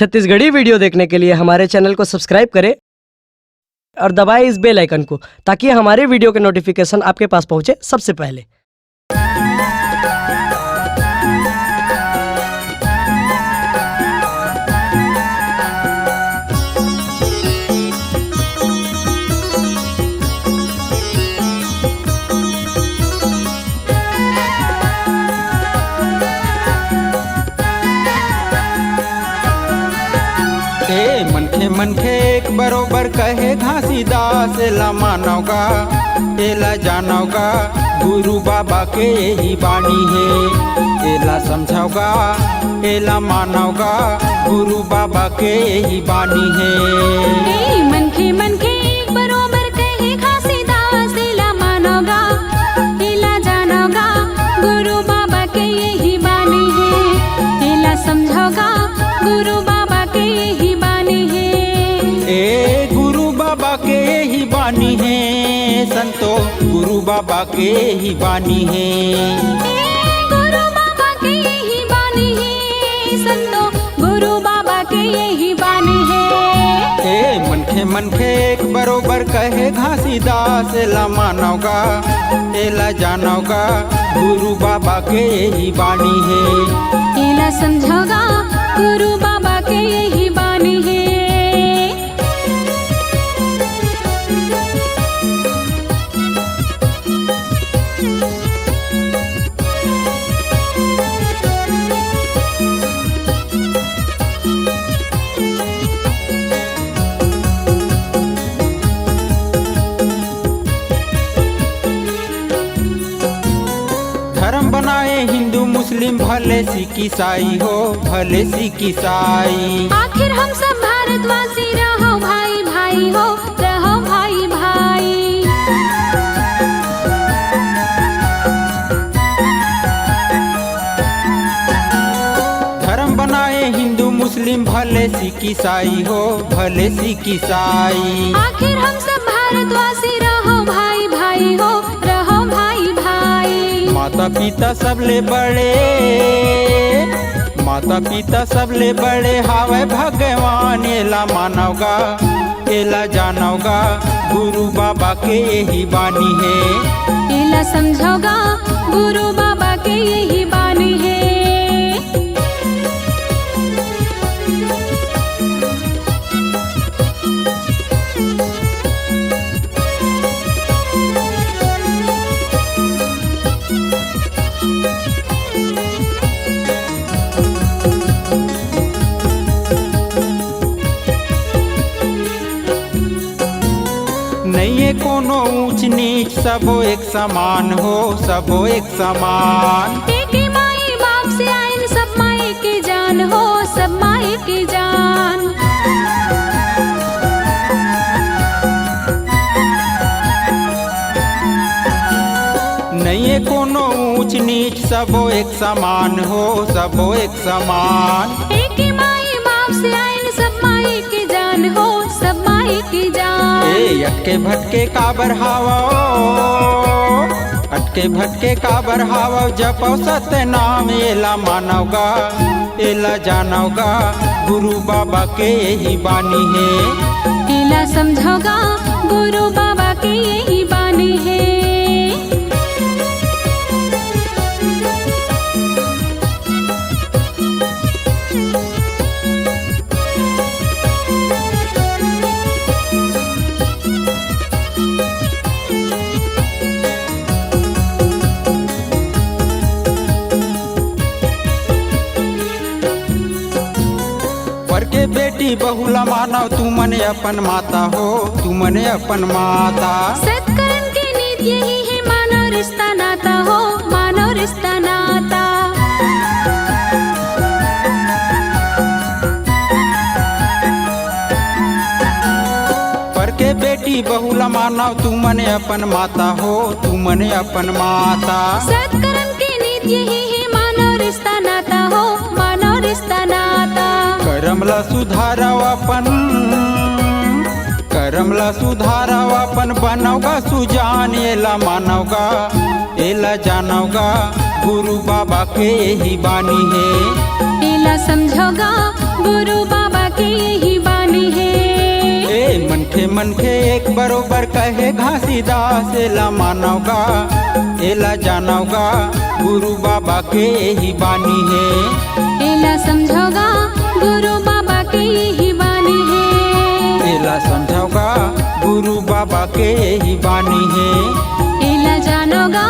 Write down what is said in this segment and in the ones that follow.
Chhattisgarhi video देखने के लिए हमारे चैनल को सब्सक्राइब करें और दबाएं इस बेल आइकन को ताकि हमारे वीडियो के नोटिफिकेशन आपके पास पहुंचे सबसे पहले। मनखे मनखे एक बरोबर कहे घासीदास एला मानवगा एला जानवगा गुरु बाबा के यही बाणी है। एला समझाओगा एला मानवगा गुरु बाबा के यही बाणी है। मनखे मनखे एक बरोबर कहे घासीदास एला मानवगा एला जानवगा गुरु बाबा के यही बाणी है। एला समझाओगा गुरु बाबा के यही बानी है। ए गुरु बाबा के यही बानी है, संतो गुरु बाबा के यही बानी है। गुरु बाबा के यही बानी है, संतो गुरु बाबा के यही बानी है। ए मनखे मनखे एक बरोबर कहे घासीदास एला मानवगा एला जानवगा गुरु बाबा के यही बानी है। एला समझाओगा गुरु बाबा के यही बानी है। धर्म बनाए हिंदू मुस्लिम भले सिख ईसाई हो, भले सिख ईसाई। आखिर हम सब भारतवासी रहो भाई भाई हो, रहो भाई भाई। धर्म बनाए हिंदू मुस्लिम भले सिख ईसाई हो, भले सिख ईसाई। आखिर हम सब भारतवासी रहो भाई भाई हो, रहो भाई भाई। माता पिता सबले बड़े, माता पिता सबले बड़े हावे भगवान एला मानवगा एला जानवगा गुरु बाबा के यही बानी है। एला समझाओगा गुरु बाबा के यही बानी है। नहीं कोनो ऊंच नीच सबो एक समान हो, सबो एक समान। एक माई बाप से आइन सब माई की जान हो, सब माई की जान। नहीं कोनो ऊंच नीच सबो एक समान हो, सबो एक समान। एक माई बाप से आइन सब माई की जान हो, सब माई की जान। ए अटके भटके काबर हावो, अटके भटके काबर हावो जपो सत्य नाम एला मानवगा एला जानवगा गुरु बाबा के यही बानी है। एला समझाओगा गुरु बाबा के यही बानी है। के बेटी बहुला मानव तू मने अपन माता हो, तू मने अपन माता। सत्कर्म की नीति यही है, मानव रिश्ता नाता हो, मानव रिश्ता नाता। पर के बेटी बहुला मानव तू मने अपन माता हो, तू मने अपन माता। सत्कर्म की नीति यही है, मानव रिश्ता नाता हो, मानव रिश्ता नाता। करमला सुधारव अपन, करमला सुधारव अपन बनवगा सुजान एला मानवगा एला जानवगा गुरु बाबा के यही बानी है। एला समझोगा गुरु बाबा मनखे एक बरोबर कहे घासीदास एला मानवगा एला जानवगा गुरु बाबा के यही बानी है। एला समझोगा गुरु बाबा के यही बानी है। एला समझोगा गुरु बाबा के यही बानी है। एला जानोगा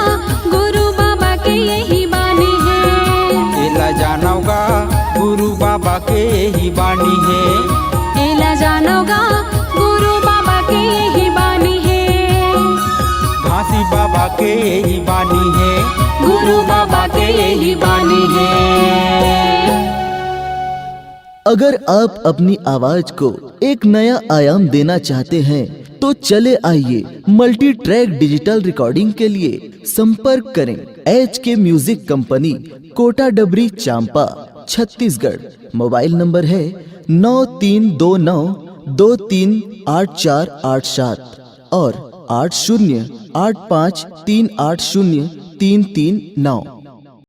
गुरु बाबा के यही बानी है। एला जानोगा गुरु बाबा के यही बानी है। एला जानोगा गुरु बाबा के यही बानी है। घासी बाबा के यही बानी है। गुरु बाबा के यही बानी है। अगर आप अपनी आवाज को एक नया आयाम देना चाहते हैं तो चले आइए मल्टी ट्रैक डिजिटल रिकॉर्डिंग के लिए संपर्क करें HK म्यूजिक कंपनी, कोटा डबरी, चांपा, छत्तीसगढ़। मोबाइल नंबर है 9329238487 और 8085380339।